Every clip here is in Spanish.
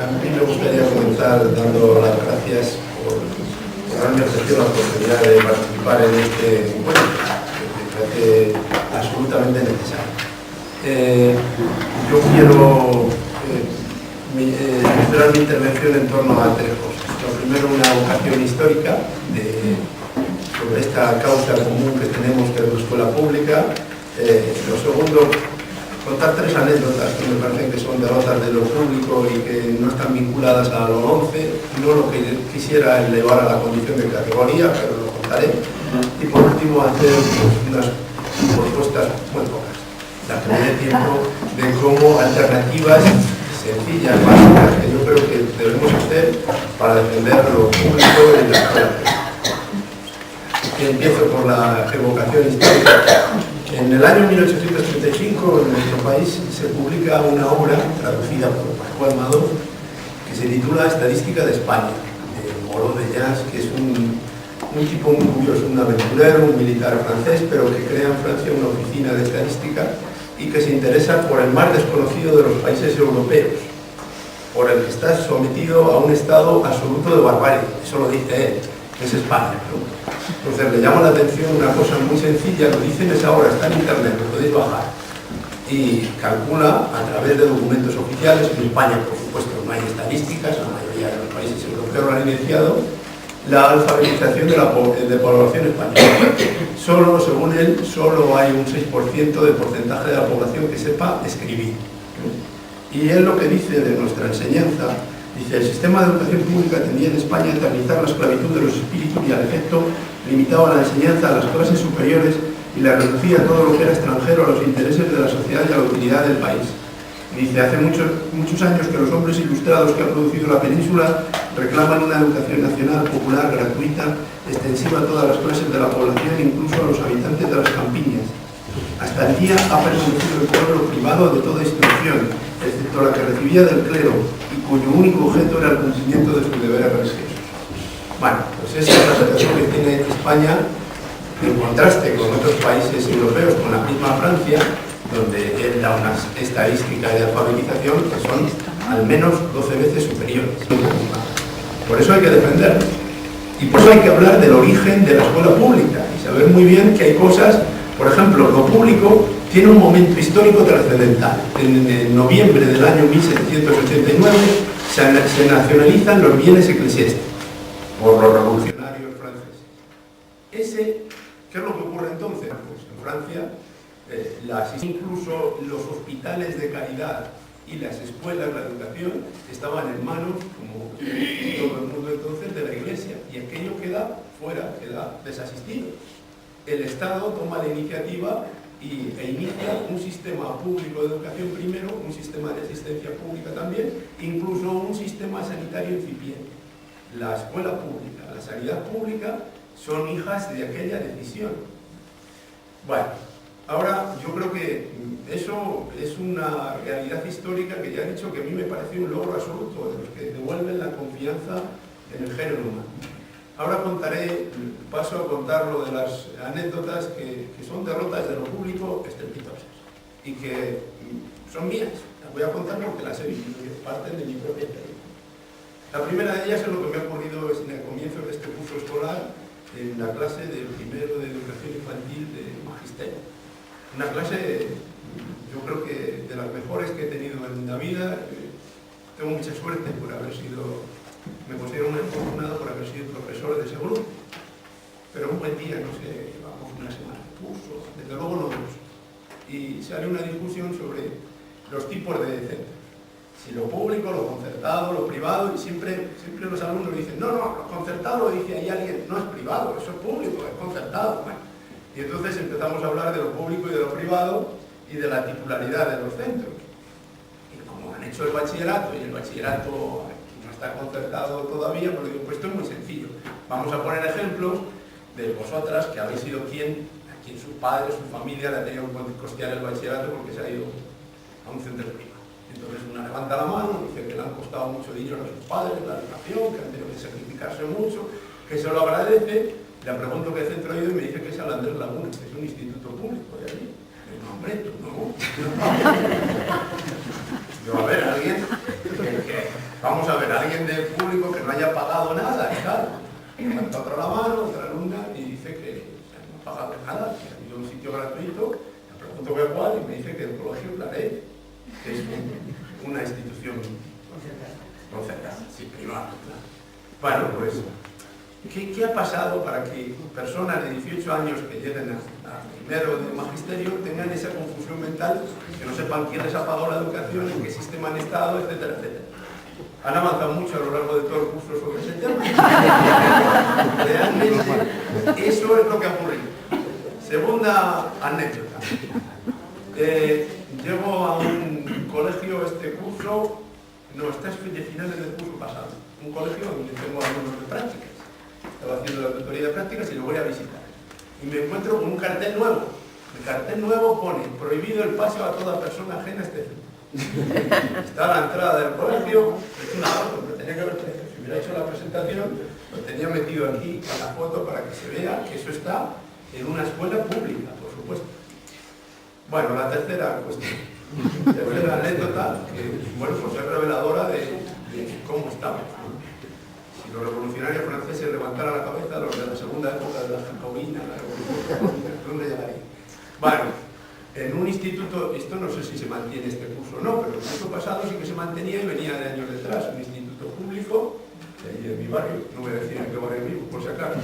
A mí me gustaría comenzar dando las gracias por haberme ofrecido la oportunidad de participar en este encuentro, que me parece absolutamente necesario. Yo quiero centrar mi intervención en torno a tres cosas. Lo primero, una vocación histórica sobre esta causa común que tenemos, que es la escuela pública. Lo segundo, contar tres anécdotas que me parecen que son derrotas de lo público y que no están vinculadas a lo 11, no lo que quisiera elevar a la condición de categoría, pero lo contaré. Y por último, hacer unas propuestas muy pocas, las que me dé tiempo, de cómo alternativas sencillas, básicas, que yo creo que debemos hacer para defender lo público y la escuela. Empiezo por la evocación histórica. En el año 1835 en nuestro país se publica una obra traducida por Pascual Madó que se titula Estadística de España, de Moreau de Llans, que es un tipo muy curioso, un aventurero, un militar francés, pero que crea en Francia una oficina de estadística y que se interesa por el más desconocido de los países europeos, por el que está sometido a un estado absoluto de barbarie. Eso lo dice él, que es España, ¿no? Entonces le llama la atención una cosa muy sencilla, lo dice en esa obra, está en internet, lo podéis bajar, y calcula a través de documentos oficiales. En España, por supuesto, no hay estadísticas, la mayoría de los países europeos lo han iniciado, la alfabetización de población española. Solo, según él, solo hay un 6% de porcentaje de la población que sepa escribir. Y él lo que dice de nuestra enseñanza, dice: el sistema de educación pública tendía en España a eternizar la esclavitud de los espíritus y al efecto limitaba la enseñanza a las clases superiores y la reducía a todo lo que era extranjero a los intereses de la sociedad y a la utilidad del país. Dice: hace muchos años que los hombres ilustrados que ha producido la península reclaman una educación nacional, popular, gratuita, extensiva a todas las clases de la población, incluso a los habitantes de las campiñas. Hasta el día ha permanecido el pueblo privado de toda instrucción, excepto la que recibía del clero, y cuyo único objeto era el cumplimiento de sus deberes religiosos. Bueno, pues esa es la situación que tiene España, en contraste con otros países europeos, con la misma Francia, donde él da unas estadísticas de alfabetización que son al menos 12 veces superiores. Por eso hay que defenderlo. Y por eso hay que hablar del origen de la escuela pública y saber muy bien que hay cosas. Por ejemplo, lo público tiene un momento histórico trascendental. En noviembre del año 1789 se nacionalizan los bienes eclesiásticos por los revolucionarios franceses. ¿Qué es lo que ocurre entonces? Pues en Francia, incluso los hospitales de caridad y las escuelas, la educación, estaban en manos, como todo el mundo entonces, de la Iglesia, y aquello queda fuera, queda desasistido. El Estado toma la iniciativa e inicia un sistema público de educación primero, un sistema de asistencia pública también, incluso un sistema sanitario incipiente. La escuela pública, la sanidad pública son hijas de aquella decisión. Bueno, ahora yo creo que eso es una realidad histórica que ya he dicho que a mí me parece un logro absoluto, de los que devuelven la confianza en el género humano. Ahora paso a contar lo de las anécdotas que son derrotas de lo público estrepitosas y que son mías. Las voy a contar porque las he vivido y parten de mi propia experiencia. La primera de ellas es lo que me ha ocurrido en el comienzo de este curso escolar, en la clase del primero de educación infantil de Magisterio. Una clase, yo creo que de las mejores que he tenido en la vida. Tengo mucha suerte por haber sido, me considero un afortunado por haber sido profesor de ese grupo. Pero un buen día, no sé, llevamos una semana de curso, desde luego no dos. Y sale una discusión sobre los tipos de centros. Si lo público, lo concertado, lo privado, y siempre los alumnos dicen: no, lo concertado, dice ahí alguien, no es privado, eso es público, es concertado. Bueno, y entonces empezamos a hablar de lo público y de lo privado y de la titularidad de los centros. Y como han hecho el bachillerato, y el bachillerato no está concertado todavía, pues digo, pues esto es muy sencillo. Vamos a poner ejemplos de vosotras que habéis sido a quien sus padres, su familia le ha tenido que costear el bachillerato porque se ha ido a un centro privado. Entonces una levanta la mano, dice que le han costado mucho dinero a sus padres, la educación, que han tenido que sacrificarse mucho, que se lo agradece. Le pregunto qué centro ha ido y me dice que es al Andrés Laguna, que es un instituto público de allí. Le digo: hombre, tú no. Yo, a ver, alguien Vamos a ver, alguien del público que no haya pagado nada, y tal. Levanta otra la mano, otra alumna, y dice que no ha pagado nada, que ha ido a un sitio gratuito, le pregunto qué cuál, y me dice que el colegio Claret, que es una institución concertada, sí, privada. Bueno, pues, ¿qué ha pasado para que personas de 18 años que lleguen a primero de magisterio tengan esa confusión mental, que no sepan quién les ha pagado la educación, en qué sistema han estado, etcétera, etcétera? Han avanzado mucho a lo largo de todo el curso sobre ese tema. Realmente, eso es lo que ha ocurrido. Segunda anécdota. Llego a un colegio este curso, no, este es de finales del curso pasado, un colegio donde tengo alumnos de prácticas. Estaba haciendo la tutoría de prácticas y lo voy a visitar. Y me encuentro con un cartel nuevo. El cartel nuevo pone: prohibido el paso a toda persona ajena a este centro. Está a la entrada del colegio, es una foto, pero tenía que haber, si hubiera hecho la presentación, lo tenía metido aquí en la foto para que se vea que eso está en una escuela pública, por supuesto. Bueno, la tercera cuestión, tercera anécdota, que bueno, pues es reveladora de cómo estamos. Si los revolucionarios franceses levantaran la cabeza, los de la segunda época de la Jacobina, la revolución, ¿dónde llegaría? Bueno, en un instituto, esto no sé si se mantiene este curso o no, pero el curso pasado sí que se mantenía y venía de años detrás, un instituto público, de allí de mi barrio, no voy a decir en qué barrio vivo, por si acaso.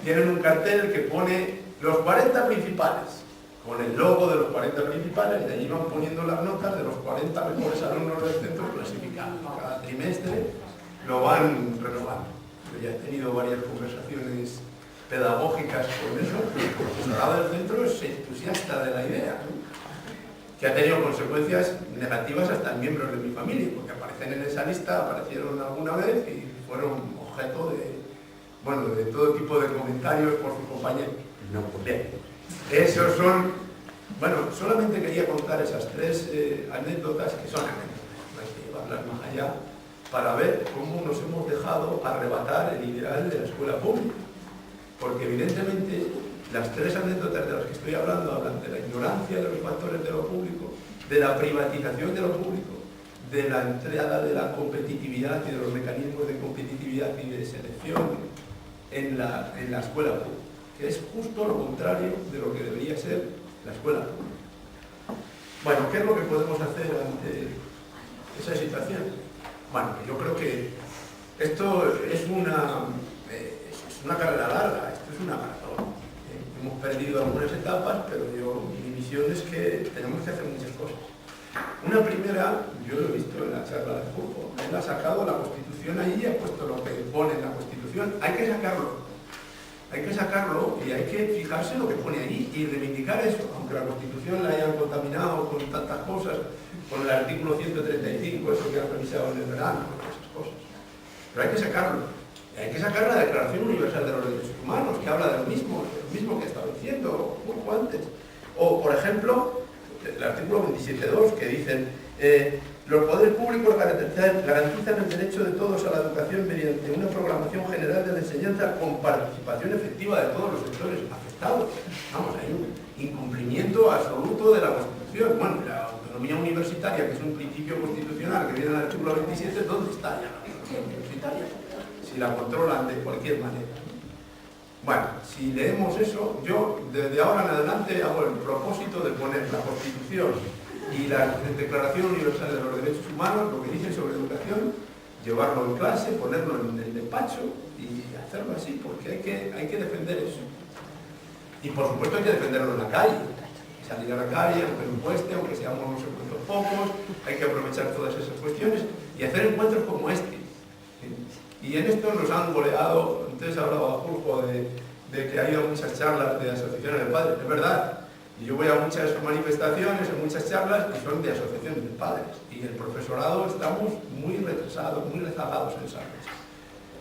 Tienen un cartel que pone los 40 principales, con el logo de los 40 principales, y allí van poniendo las notas de los 40 mejores alumnos del centro clasificados. Cada trimestre lo van renovando. Yo ya he tenido varias conversaciones pedagógicas con eso, el profesorado del centro es entusiasta de la idea, ¿no? Que ha tenido consecuencias negativas hasta en miembros de mi familia, porque aparecen en esa lista, aparecieron alguna vez y fueron objeto de, bueno, de todo tipo de comentarios por sus compañeros. No, bien, esos son, bueno, solamente quería contar esas tres anécdotas, que son anécdotas, no hay que llevarlas más allá, para ver cómo nos hemos dejado arrebatar el ideal de la escuela pública. Porque evidentemente las tres anécdotas de las que estoy hablando hablan de la ignorancia de los factores de lo público, de la privatización de lo público, de la entrada de la competitividad y de los mecanismos de competitividad y de selección en la escuela pública, que es justo lo contrario de lo que debería ser la escuela pública. Bueno, ¿qué es lo que podemos hacer ante esa situación? Bueno, yo creo que esto es una carrera larga, esto es una maratón. Hemos perdido algunas etapas, pero mi visión es que tenemos que hacer muchas cosas. Una primera, yo lo he visto en la charla de Foucault, él ha sacado la Constitución ahí y ha puesto lo que pone en la Constitución. Hay que sacarlo y hay que fijarse en lo que pone ahí y reivindicar eso, aunque la Constitución la hayan contaminado con tantas cosas, con el artículo 135, eso que han revisado en el verano, esas cosas. Pero hay que sacarlo. Hay que sacar la Declaración Universal de los Derechos Humanos, que habla de lo mismo que estaba diciendo poco antes. O, por ejemplo, el artículo 27.2, que dicen los poderes públicos garantizan el derecho de todos a la educación mediante una programación general de la enseñanza con participación efectiva de todos los sectores afectados. Vamos, hay un incumplimiento absoluto de la Constitución. Bueno, la autonomía universitaria, que es un principio constitucional que viene en el artículo 27, ¿dónde está ya la autonomía universitaria? Si la controlan de cualquier manera. Bueno, si leemos eso, yo desde ahora en adelante hago el propósito de poner la Constitución y la Declaración Universal de los Derechos Humanos, lo que dicen sobre educación, llevarlo en clase, ponerlo en el despacho y hacerlo así, porque hay que defender eso. Y por supuesto hay que defenderlo en la calle, salir a la calle, aunque no cueste, aunque seamos no sé cuántos pocos, hay que aprovechar todas esas cuestiones y hacer encuentros como este. Y en esto nos han goleado. Antes hablaba Julio de que ha ido a muchas charlas de asociaciones de padres, es verdad, y yo voy a muchas manifestaciones, a muchas charlas y son de asociaciones de padres, y el profesorado estamos muy retrasados, muy rezagados en esa mesa.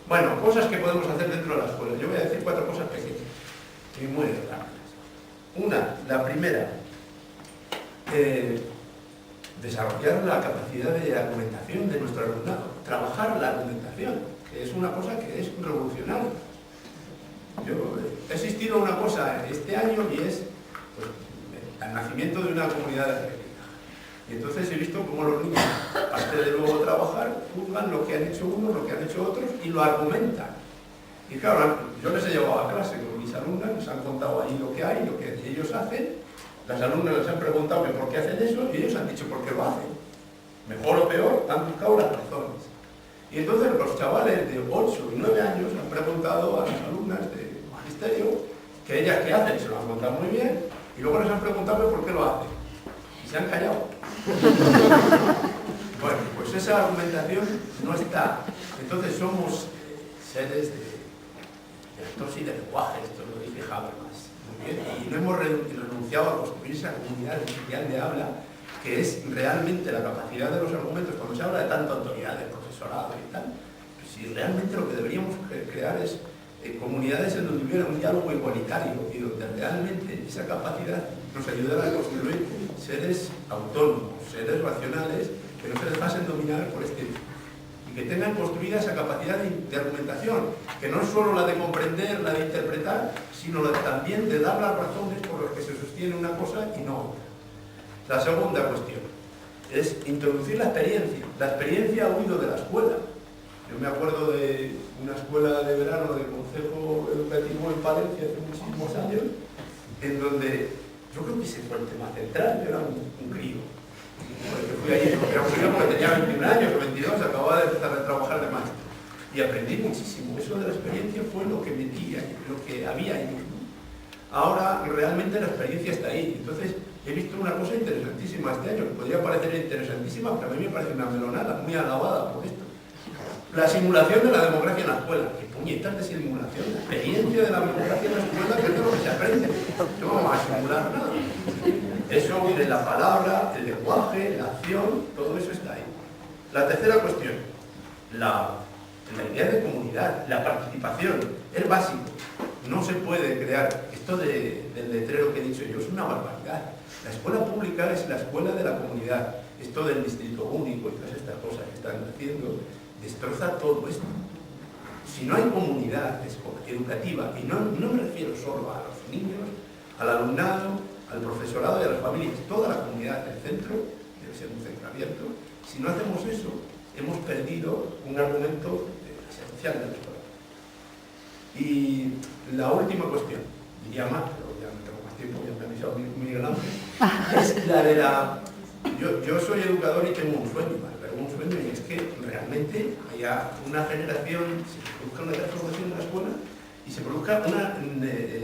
Bueno, cosas que podemos hacer dentro de la escuela. Yo voy a decir 4 cosas pequeñas y muy rápidas. Una, la primera, desarrollar la capacidad de argumentación de nuestro alumnado, trabajar la argumentación, que es una cosa que es revolucionaria. Ha existido una cosa este año y es pues, el nacimiento de una comunidad de aprendizaje. Y entonces he visto cómo los niños, aparte de luego trabajar, juzgan lo que han hecho unos, lo que han hecho otros y lo argumentan. Y claro, yo les he llevado a clase con mis alumnas, les han contado ahí lo que hay, lo que ellos hacen. Las alumnas les han preguntado que por qué hacen eso y ellos han dicho por qué lo hacen. Mejor o peor, han buscado las razones. Y entonces los chavales de 8 y 9 años han preguntado a las alumnas de magisterio que ellas qué hacen, y se lo han contado muy bien, y luego les han preguntado por qué lo hacen. Y se han callado. Bueno, pues esa argumentación no está. Entonces somos seres de actos y de lenguaje, esto lo dice Habermas. Muy bien. Y no hemos renunciado a construir esa comunidad social de habla, que es realmente la capacidad de los argumentos. Cuando se habla de tanta autoridad, de profesorado y tal, pues si realmente lo que deberíamos crear es comunidades en donde hubiera un diálogo igualitario y donde realmente esa capacidad nos ayudara a construir seres autónomos, seres racionales, que no se dejasen dominar por este y que tengan construida esa capacidad de argumentación, que no es solo la de comprender, la de interpretar, sino la también de dar las razones por las que se sostiene una cosa y no otra. La segunda cuestión es introducir la experiencia. La experiencia ha huido de la escuela. Yo me acuerdo de una escuela de verano del Consejo Educativo en Palencia hace muchísimos años, en donde yo creo que ese fue el tema central. Yo era un crío. Porque fui allí, era un crío porque tenía 21 años o 22, acababa de empezar a trabajar de maestro. Y aprendí muchísimo. Eso de la experiencia fue lo que metía, lo que había ahí. Ahora realmente la experiencia está ahí. Entonces he visto una cosa interesantísima este año, que podría parecer interesantísima, pero a mí me parece una melonada, muy alabada por esto. La simulación de la democracia en la escuela. ¿Qué puñetas de simulación? La experiencia de la democracia en la escuela, que es lo que se aprende. No vamos a simular nada. Eso de la palabra, el lenguaje, la acción, todo eso está ahí. La tercera cuestión, la idea de comunidad, la participación, es básico. No se puede crear, esto del letrero que he dicho yo es una barbaridad. La escuela pública es la escuela de la comunidad. Esto del distrito único y todas estas cosas que están haciendo destroza todo esto. Si no hay comunidad educativa, y no me refiero solo a los niños, al alumnado, al profesorado y a las familias, toda la comunidad del centro, debe ser un centro abierto. Si no hacemos eso, hemos perdido un argumento esencial de la escuela. Y la última cuestión, diría más, pero ya no tengo más tiempo, ya me ha avisado Miguel Ángel, es la de la... Yo soy educador y tengo un sueño, pero un sueño, y es que realmente haya una generación, se produzca una transformación en la escuela y se produzca una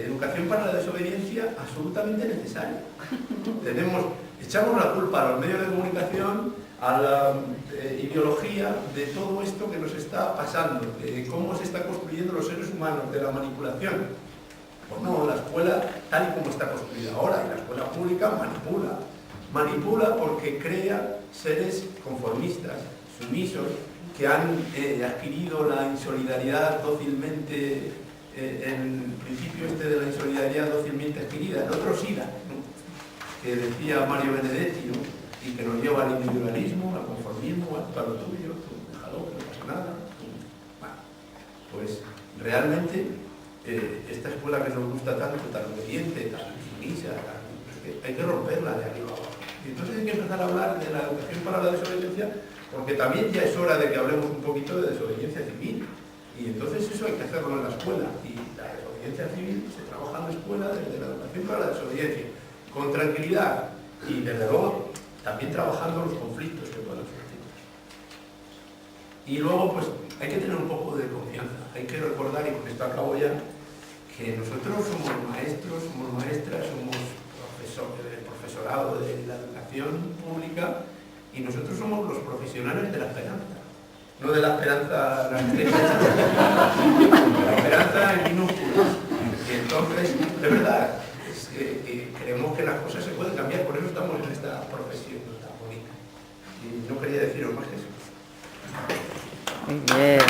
educación para la desobediencia absolutamente necesaria. Echamos la culpa a los medios de comunicación, a la ideología de todo esto que nos está pasando, de cómo se está construyendo los seres humanos, de la manipulación. Pues no, la escuela, tal y como está construida ahora, y la escuela pública manipula porque crea seres conformistas, sumisos, que han adquirido la insolidaridad dócilmente, el principio este de la insolidaridad dócilmente adquirida, el otro SIDA, ¿no?, que decía Mario Benedetti, ¿no?, y que nos lleva al individualismo, al conformismo, a lo tuyo, tú déjalo, que no pasa nada. Bueno, pues realmente esta escuela que nos gusta tanto, tan obediente, tan sumisa, hay que romperla de arriba abajo. Y entonces hay que empezar a hablar de la educación para la desobediencia, porque también ya es hora de que hablemos un poquito de desobediencia civil. Y entonces eso hay que hacerlo en la escuela. Y la desobediencia civil se trabaja en la escuela desde la educación para la desobediencia, con tranquilidad y desde luego también trabajando los conflictos que puedan surgir. Y luego pues hay que tener un poco de confianza. Hay que recordar, y con esto acabo ya, que nosotros somos maestros, somos maestras, somos profesorado de la educación pública, y nosotros somos los profesionales de la esperanza. No de la esperanza, la esperanza en minúsculas. Y entonces, de verdad, es que creemos que las cosas se pueden cambiar, por eso estamos en esta profesión tan bonita. Y no quería deciros más que eso. Muy bien.